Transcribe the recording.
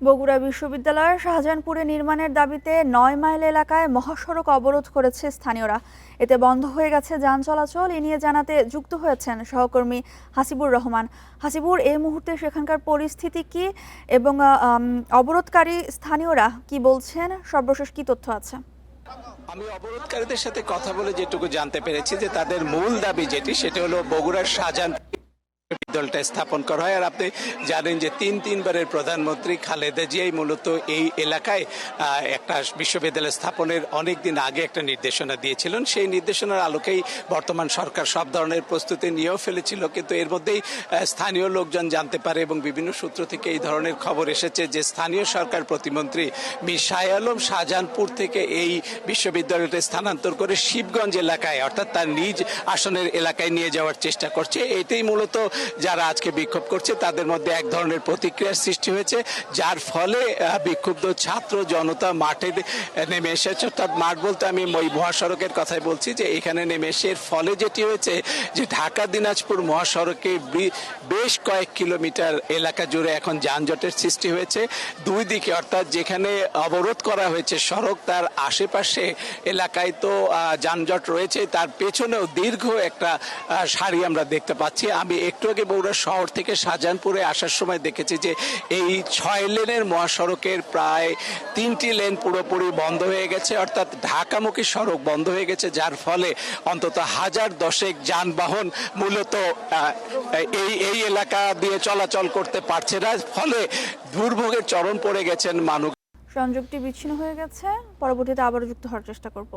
বগুড়া বিশ্ববিদ্যালয়ের শাহজাহানপুরে নির্মাণের দাবিতে ৯ মাইল এলাকায় মহাসড়ক অবরোধ করেছে স্থানীয়রা। এতে বন্ধ হয়ে গেছে যান চলাচল। এ নিয়ে জানাতে যুক্ত হয়েছেন সহকর্মী হাসিবুর রহমান। হাসিবুর, এই মুহূর্তে সেখানকার পরিস্থিতি কি এবং অবরোধকারী স্থানীয়রা কি বলছেন, সর্বশেষ কি তথ্য আছে? আমি অবরোধকারীদের সাথে কথা বলে যেটুকু জানতে পেরেছি যে তাদের মূল দাবি যেটি সেটা হলো বগুড়ার শাহজাহানপুর বিশ্ববিদ্যালয়টা স্থাপন করা হয়। আর আপনি জানেন যে তিনবারের প্রধানমন্ত্রী খালেদা জিয়াই মূলত এই এলাকায় একটা বিশ্ববিদ্যালয় স্থাপনের অনেক দিন আগে একটা নির্দেশনা দিয়েছিলেন। সেই নির্দেশনার আলোকেই বর্তমান সরকার সব ধরনের প্রস্তুতি নিয়েও ফেলেছিল, কিন্তু এর মধ্যেই স্থানীয় লোকজন জানতে পারে এবং বিভিন্ন সূত্র থেকে এই ধরনের খবর এসেছে যে স্থানীয় সরকার প্রতিমন্ত্রী মীর শাহ আলম শাহজাহানপুর থেকে এই বিশ্ববিদ্যালয়টা স্থানান্তর করে শিবগঞ্জ এলাকায় অর্থাৎ তার নিজ আসনের এলাকায় নিয়ে যাওয়ার চেষ্টা করছে। এটাই মূলত যারা আজকে বিক্ষোভ করছে তাদের মধ্যে এক ধরনের প্রতিক্রিয়ার সৃষ্টি হয়েছে, যার ফলে বিক্ষুব্ধ ছাত্র জনতা মাঠে নেমে এসেছে। অর্থাৎ মাঠ বলতে আমি ওই মহাসড়কের কথাই বলছি, যে এখানে নেমে এসে এর ফলে যেটি হয়েছে যে ঢাকা দিনাজপুর মহাসড়কে বেশ কয়েক কিলোমিটার এলাকা জুড়ে এখন যানজটের সৃষ্টি হয়েছে। দুই দিকে অর্থাৎ যেখানে অবরোধ করা হয়েছে সড়ক, তার আশেপাশে এলাকায় তো যানজট রয়েছে, তার পেছনেও দীর্ঘ একটা সারি আমরা দেখতে পাচ্ছি। আমি একটু আগে বগুড়া শহর থেকে শাহজাহানপুরে আসার সময় দেখেছি যে এই ৬ লেনের মহাসড়কের প্রায় 3টি লেন পুরোপুরি বন্ধ হয়ে গেছে, অর্থাৎ ঢাকামুখী সড়ক বন্ধ হয়ে গেছে, যার ফলে অন্তত 1010 যানবাহন মূলত এই এলাকা দিয়ে চলাচল করতে পারছে না, ফলে দুর্ভোগের চরম পড়ে গেছেন মানুষ। সংযোগটি বিচ্ছিন্ন হয়ে গেছে, পরবর্তীতে আবারও যুক্ত হওয়ার চেষ্টা করব।